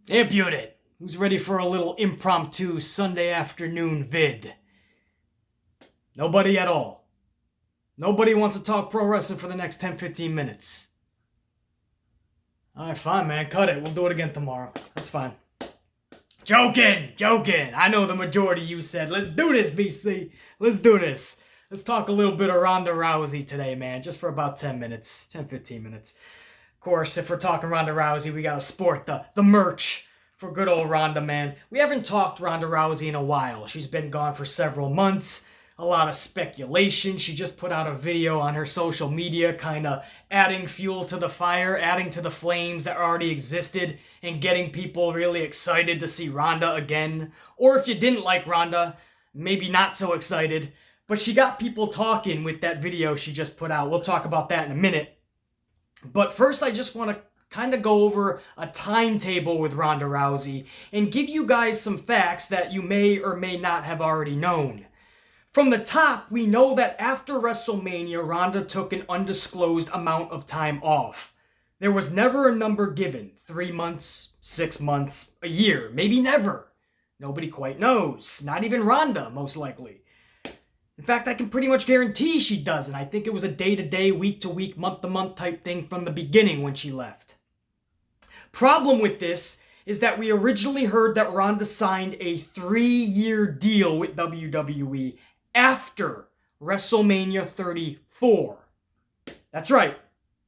Impudent. Who's ready for a little impromptu Sunday afternoon vid? Nobody at all. Nobody wants to talk pro wrestling for the next 10-15 minutes. Alright, fine, man. Cut it. We'll do it again tomorrow. That's fine. Joking. I know the majority of you said, let's do this, BC. Let's do this. Let's talk a little bit of Ronda Rousey today, man. Just for about 10 minutes. 10-15 minutes. Of course, if we're talking Ronda Rousey, we gotta sport the merch for good old Ronda, man. We haven't talked Ronda Rousey in a while. She's been gone for several months. A lot of speculation. She just put out a video on her social media, kind of adding fuel to the fire, adding to the flames that already existed, and getting people really excited to see Ronda again. Or if you didn't like Ronda, maybe not so excited. But she got people talking with that video she just put out. We'll talk about that in a minute. But first, I just want to kind of go over a timetable with Ronda Rousey and give you guys some facts that you may or may not have already known. From the top, we know that after WrestleMania, Ronda took an undisclosed amount of time off. There was never a number given. 3 months, 6 months, a year, maybe never. Nobody quite knows. Not even Ronda, most likely. In fact, I can pretty much guarantee she doesn't. I think it was a day-to-day, week-to-week, month-to-month type thing from the beginning when she left. Problem with this is that we originally heard that Ronda signed a 3-year deal with WWE after WrestleMania 34. That's right.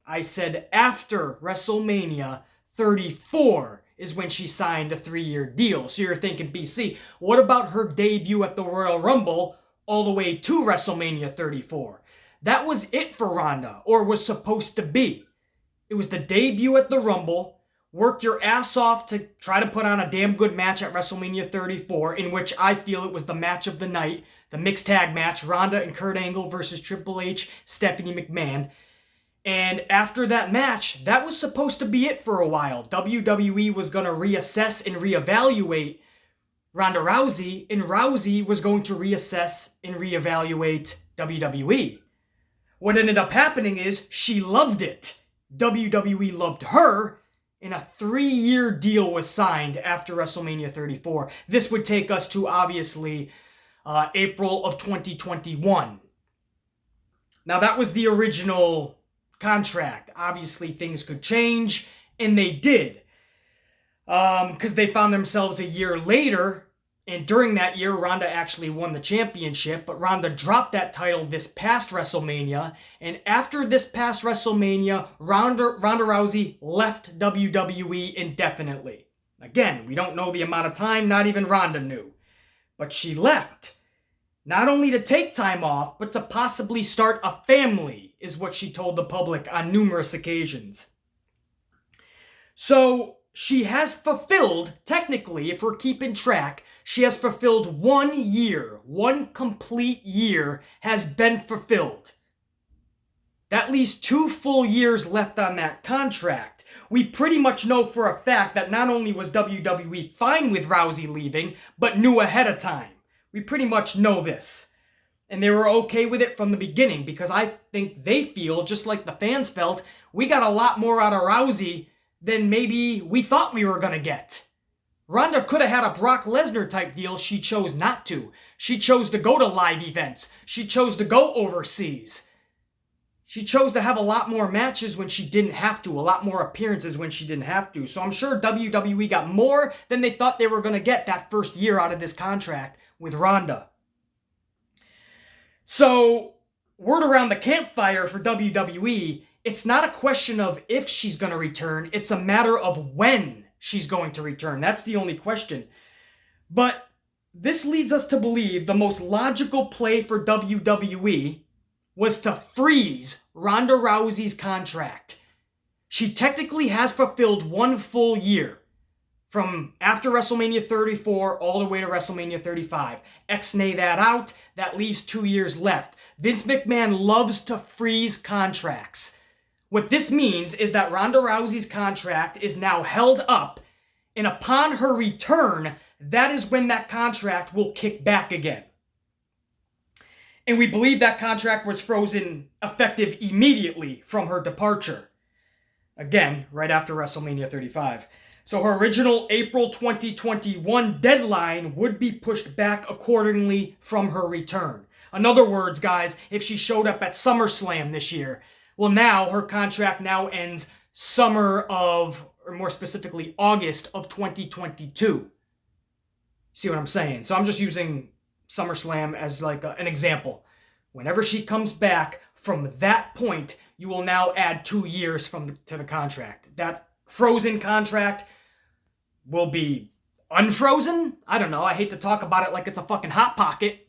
I said after WrestleMania 34 is when she signed a 3-year deal. So you're thinking, BC, what about her debut at the Royal Rumble all the way to WrestleMania 34? That was it for Ronda, or was supposed to be. It was the debut at the Rumble. Work your ass off to try to put on a damn good match at WrestleMania 34, in which I feel it was the match of the night, the mixed tag match, Ronda and Kurt Angle versus Triple H, Stephanie McMahon. And after that match, that was supposed to be it for a while. WWE was going to reassess and reevaluate Ronda Rousey, and Rousey was going to reassess and reevaluate WWE. What ended up happening is she loved it. WWE loved her, and a 3-year deal was signed after WrestleMania 34. This would take us to, obviously, April of 2021. Now, that was the original contract. Obviously, things could change, and they did. Because they found themselves a year later, and during that year, Ronda actually won the championship, but Ronda dropped that title this past WrestleMania, and after this past WrestleMania, Ronda Rousey left WWE indefinitely. Again, we don't know the amount of time, not even Ronda knew. But she left. Not only to take time off, but to possibly start a family, is what she told the public on numerous occasions. So, she has fulfilled, technically, if we're keeping track, she has fulfilled 1 year. 1 complete year has been fulfilled. That leaves 2 full years left on that contract. We pretty much know for a fact that not only was WWE fine with Rousey leaving, but knew ahead of time. We pretty much know this. And they were okay with it from the beginning, because I think they feel, just like the fans felt, we got a lot more out of Rousey than maybe we thought we were going to get. Ronda could have had a Brock Lesnar type deal. She chose not to. She chose to go to live events. She chose to go overseas. She chose to have a lot more matches when she didn't have to, a lot more appearances when she didn't have to. So I'm sure WWE got more than they thought they were going to get that first year out of this contract with Ronda. So, word around the campfire for WWE, it's not a question of if she's going to return, it's a matter of when she's going to return. That's the only question. But this leads us to believe the most logical play for WWE was to freeze Ronda Rousey's contract. She technically has fulfilled 1 full year, from after WrestleMania 34 all the way to WrestleMania 35. X-nay that out, that leaves 2 years left. Vince McMahon loves to freeze contracts. What this means is that Ronda Rousey's contract is now held up, and upon her return, that is when that contract will kick back again. And we believe that contract was frozen effective immediately from her departure. Again, right after WrestleMania 35. So her original April 2021 deadline would be pushed back accordingly from her return. In other words, guys, if she showed up at SummerSlam this year, well, now her contract now ends summer of, or more specifically, August of 2022. See what I'm saying? So I'm just using SummerSlam as like an example. Whenever she comes back from that point, you will now add 2 years to the contract. That frozen contract will be unfrozen? I don't know. I hate to talk about it like it's a fucking Hot Pocket.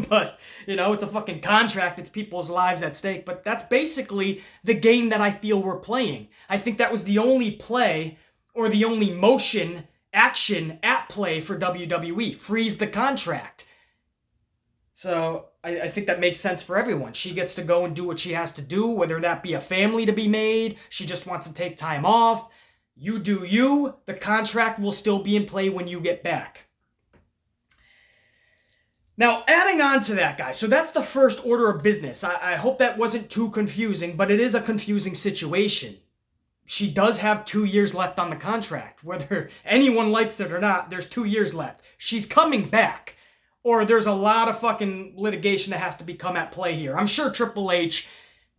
But, it's a fucking contract. It's people's lives at stake. But that's basically the game that I feel we're playing. I think that was the only play or the only action at play for WWE. Freeze the contract. So I think that makes sense for everyone. She gets to go and do what she has to do, whether that be a family to be made, she just wants to take time off. You do you. The contract will still be in play when you get back. Now, adding on to that, guys, so that's the first order of business. I hope that wasn't too confusing, but it is a confusing situation. She does have 2 years left on the contract. Whether anyone likes it or not, there's 2 years left. She's coming back. Or there's a lot of fucking litigation that has to become at play here. I'm sure Triple H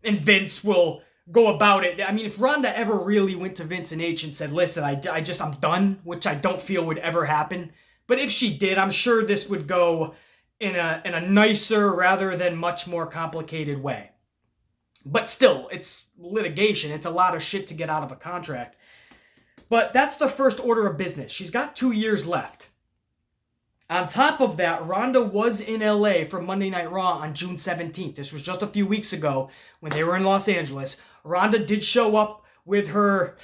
and Vince will go about it. I mean, if Ronda ever really went to Vince and H and said, listen, I'm done, which I don't feel would ever happen. But if she did, I'm sure this would go in a nicer rather than much more complicated way. But still, it's litigation. It's a lot of shit to get out of a contract. But that's the first order of business. She's got 2 years left. On top of that, Ronda was in LA for Monday Night Raw on June 17th. This was just a few weeks ago when they were in Los Angeles. Ronda did show up with her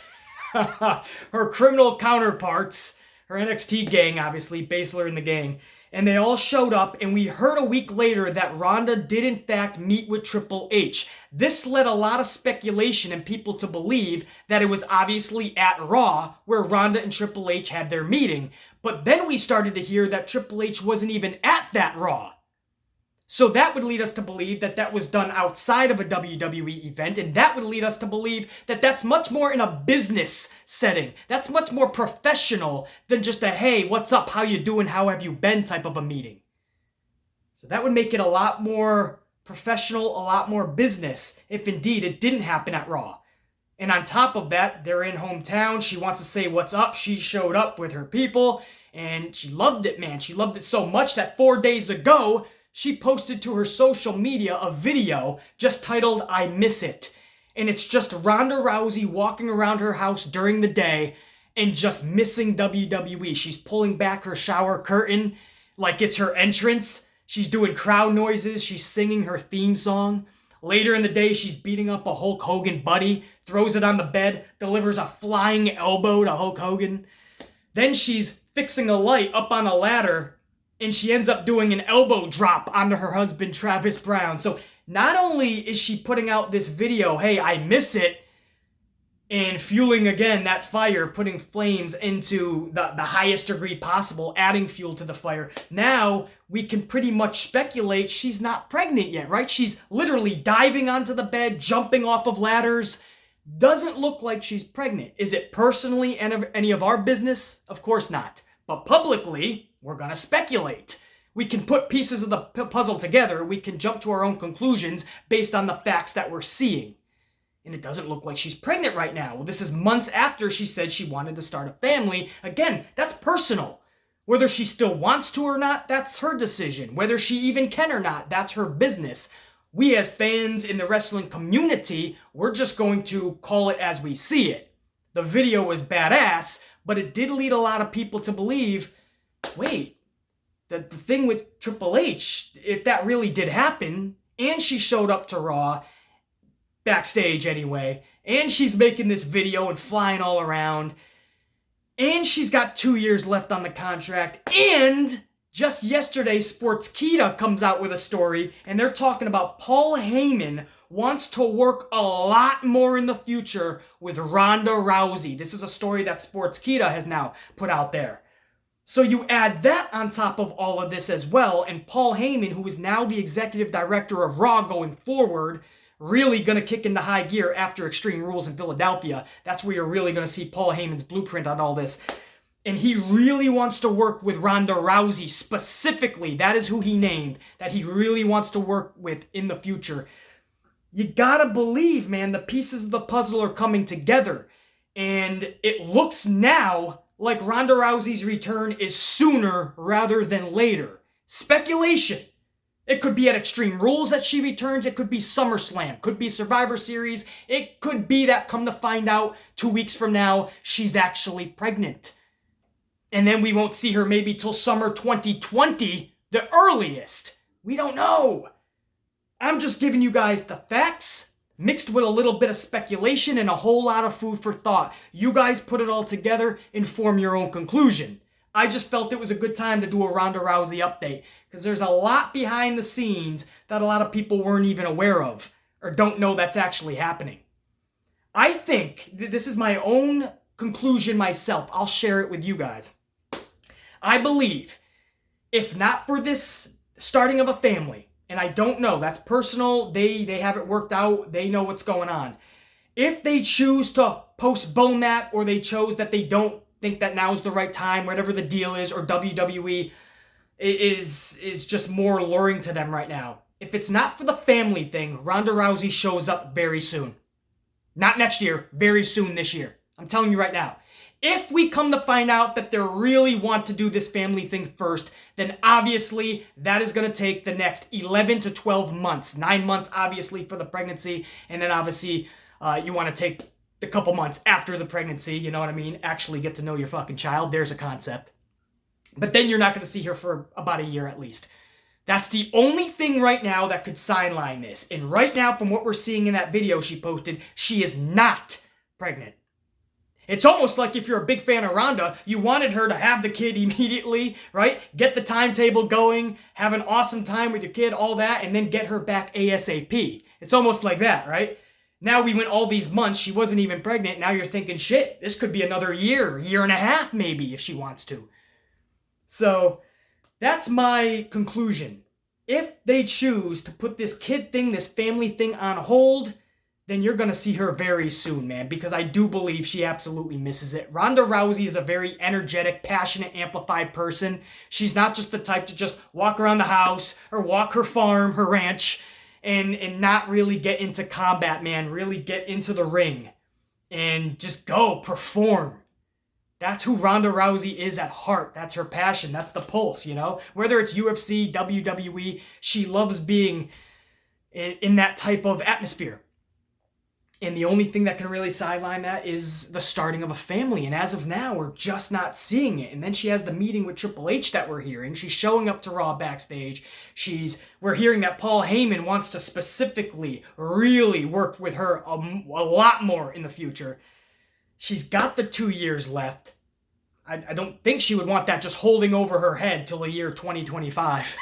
her criminal counterparts, her NXT gang, obviously, Baszler and the gang. And they all showed up, and we heard a week later that Ronda did in fact meet with Triple H. This led a lot of speculation and people to believe that it was obviously at Raw where Ronda and Triple H had their meeting. But then we started to hear that Triple H wasn't even at that Raw. So that would lead us to believe that that was done outside of a WWE event, and that would lead us to believe that that's much more in a business setting. That's much more professional than just a, hey, what's up, how you doing, how have you been type of a meeting. So that would make it a lot more professional, a lot more business, if indeed it didn't happen at Raw. And on top of that, they're in hometown. She wants to say what's up. She showed up with her people, and she loved it, man. She loved it so much that 4 days ago, she posted to her social media a video just titled, I Miss It. And it's just Ronda Rousey walking around her house during the day and just missing WWE. She's pulling back her shower curtain like it's her entrance. She's doing crowd noises. She's singing her theme song. Later in the day, she's beating up a Hulk Hogan buddy, throws it on the bed, delivers a flying elbow to Hulk Hogan. Then she's fixing a light up on a ladder, and she ends up doing an elbow drop onto her husband, Travis Brown. So not only is she putting out this video, hey, I miss it, and fueling again that fire, putting flames into the highest degree possible, adding fuel to the fire. Now we can pretty much speculate she's not pregnant yet, right? She's literally diving onto the bed, jumping off of ladders. Doesn't look like she's pregnant. Is it personally any of our business? Of course not. But publicly, we're going to speculate. We can put pieces of the puzzle together. We can jump to our own conclusions based on the facts that we're seeing. And it doesn't look like she's pregnant right now. Well, this is months after she said she wanted to start a family. Again, that's personal. Whether she still wants to or not, that's her decision. Whether she even can or not, that's her business. We as fans in the wrestling community, we're just going to call it as we see it. The video was badass, but it did lead a lot of people to believe, wait, the thing with Triple H, if that really did happen, and she showed up to Raw, backstage anyway, and she's making this video and flying all around, and she's got 2 years left on the contract, and just yesterday, Sportskeeda comes out with a story, and they're talking about Paul Heyman wants to work a lot more in the future with Ronda Rousey. This is a story that Sportskeeda has now put out there. So you add that on top of all of this as well, and Paul Heyman, who is now the executive director of Raw going forward, really going to kick into high gear after Extreme Rules in Philadelphia. That's where you're really going to see Paul Heyman's blueprint on all this. And he really wants to work with Ronda Rousey specifically. That is who he named, that he really wants to work with in the future. You gotta believe, man, the pieces of the puzzle are coming together. And it looks now like Ronda Rousey's return is sooner rather than later. Speculation. It could be at Extreme Rules that she returns. It could be SummerSlam. Could be Survivor Series. It could be that, come to find out, 2 weeks from now, she's actually pregnant. And then we won't see her maybe till summer 2020, the earliest. We don't know. I'm just giving you guys the facts, mixed with a little bit of speculation and a whole lot of food for thought. You guys put it all together and form your own conclusion. I just felt it was a good time to do a Ronda Rousey update, because there's a lot behind the scenes that a lot of people weren't even aware of, or don't know that's actually happening. I think, this is my own conclusion myself, I'll share it with you guys. I believe, if not for this starting of a family, and I don't know, that's personal, they have it worked out, they know what's going on. If they choose to postpone that, or they chose that they don't think that now is the right time, whatever the deal is, or WWE is just more alluring to them right now. If it's not for the family thing, Ronda Rousey shows up very soon. Not next year, very soon this year. I'm telling you right now. If we come to find out that they really want to do this family thing first, then obviously that is going to take the next 11 to 12 months. 9 months, obviously, for the pregnancy. And then obviously you want to take the couple months after the pregnancy, you know what I mean? Actually get to know your fucking child. There's a concept. But then you're not going to see her for about a year at least. That's the only thing right now that could sideline this. And right now, from what we're seeing in that video she posted, she is not pregnant. It's almost like if you're a big fan of Ronda, you wanted her to have the kid immediately, right? Get the timetable going, have an awesome time with your kid, all that, and then get her back ASAP. It's almost like that, right? Now we went all these months, she wasn't even pregnant, now you're thinking, shit, this could be another year and a half maybe if she wants to. So, that's my conclusion. If they choose to put this kid thing, this family thing on hold, then you're going to see her very soon, man, because I do believe she absolutely misses it. Ronda Rousey is a very energetic, passionate, amplified person. She's not just the type to just walk around the house or walk her farm, her ranch, and not really get into combat, man. Really get into the ring and just go perform. That's who Ronda Rousey is at heart. That's her passion. That's the pulse, you know? Whether it's UFC, WWE, she loves being in that type of atmosphere. And the only thing that can really sideline that is the starting of a family. And as of now, we're just not seeing it. And then she has the meeting with Triple H that we're hearing. She's showing up to Raw backstage. We're hearing that Paul Heyman wants to specifically really work with her a lot more in the future. She's got the 2 years left. I don't think she would want that just holding over her head till the year 2025.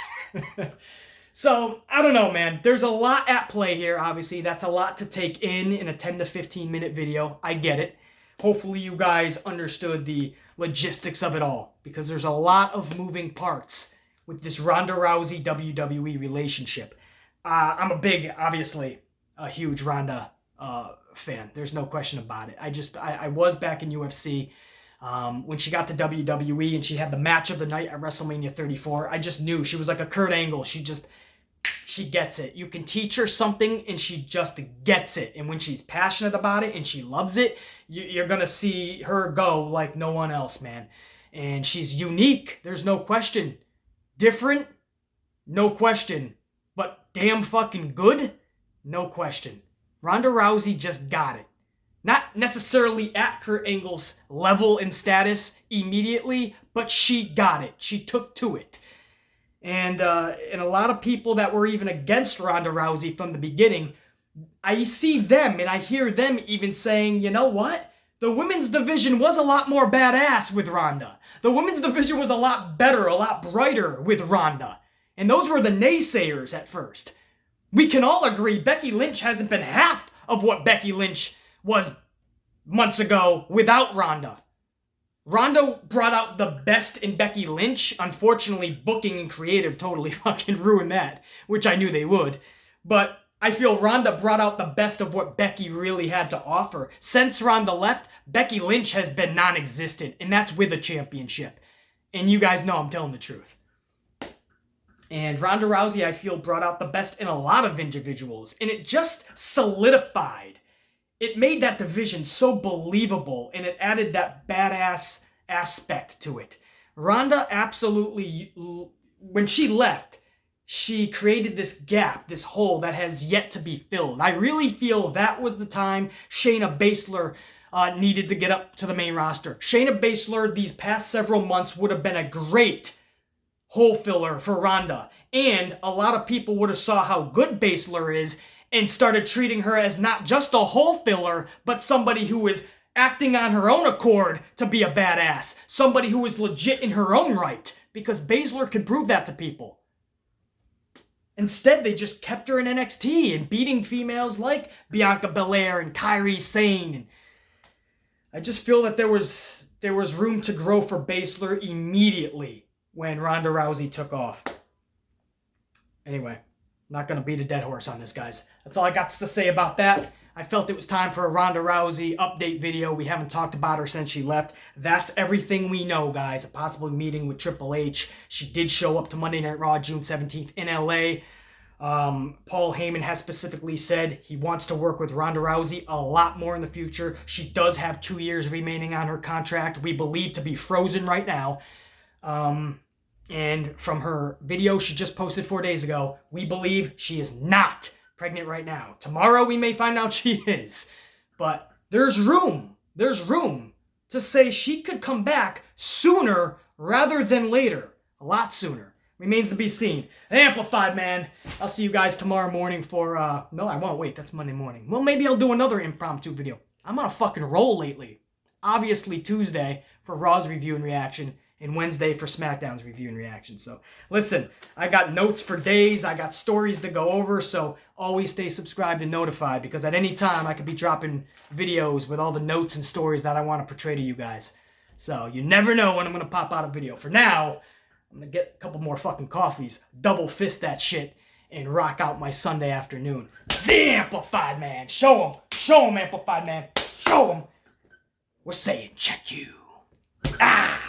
So, I don't know, man. There's a lot at play here, obviously. That's a lot to take in a 10 to 15 minute video. I get it. Hopefully you guys understood the logistics of it all, because there's a lot of moving parts with this Ronda Rousey WWE relationship. I'm obviously, a huge Ronda fan. There's no question about it. I was back in UFC when she got to WWE and she had the match of the night at WrestleMania 34. I just knew she was like a Kurt Angle. She gets it. You can teach her something and she just gets it. And when she's passionate about it and she loves it, you're going to see her go like no one else, man. And she's unique. There's no question. Different? No question. But damn fucking good? No question. Ronda Rousey just got it. Not necessarily at Kurt Angle's level and status immediately, but she got it. She took to it. And a lot of people that were even against Ronda Rousey from the beginning, I see them and I hear them even saying, you know what? The women's division was a lot more badass with Ronda. The women's division was a lot better, a lot brighter with Ronda. And those were the naysayers at first. We can all agree Becky Lynch hasn't been half of what Becky Lynch was months ago without Ronda. Ronda brought out the best in Becky Lynch. Unfortunately, booking and creative totally fucking ruined that, which I knew they would. But I feel Ronda brought out the best of what Becky really had to offer. Since Ronda left, Becky Lynch has been non-existent, and that's with a championship. And you guys know I'm telling the truth. And Ronda Rousey, I feel, brought out the best in a lot of individuals. And it just solidified. It made that division so believable, and it added that badass aspect to it. Ronda absolutely, when she left, she created this gap, this hole that has yet to be filled. I really feel that was the time Shayna Baszler needed to get up to the main roster. Shayna Baszler, these past several months, would have been a great hole filler for Ronda. And a lot of people would have saw how good Baszler is and started treating her as not just a hole filler, but somebody who is acting on her own accord to be a badass. Somebody who is legit in her own right. Because Baszler can prove that to people. Instead, they just kept her in NXT and beating females like Bianca Belair and Kairi Sane. And I just feel that there was room to grow for Baszler immediately when Ronda Rousey took off. Anyway, not going to beat a dead horse on this, guys. That's all I got to say about that. I felt it was time for a Ronda Rousey update video. We haven't talked about her since she left. That's everything we know, guys. A possible meeting with Triple H. She did show up to Monday Night Raw June 17th in LA. Paul Heyman has specifically said he wants to work with Ronda Rousey a lot more in the future. She does have 2 years remaining on her contract. We believe to be frozen right now. And from her video she just posted 4 days ago, we believe she is not pregnant right now. Tomorrow we may find out she is. But there's room to say she could come back sooner rather than later. A lot sooner. Remains to be seen. The Amplified Man. I'll see you guys tomorrow morning for, no, I won't. Wait, that's Monday morning. Well, maybe I'll do another impromptu video. I'm on a fucking roll lately. Obviously Tuesday for Raw's review and reaction, and Wednesday for SmackDown's review and reaction. So, listen, I got notes for days. I got stories to go over, so always stay subscribed and notified, because at any time I could be dropping videos with all the notes and stories that I want to portray to you guys. So, you never know when I'm going to pop out a video. For now, I'm going to get a couple more fucking coffees, double fist that shit, and rock out my Sunday afternoon. The Amplified Man. Show him, Amplified Man. Show him. We're saying check you. Ah!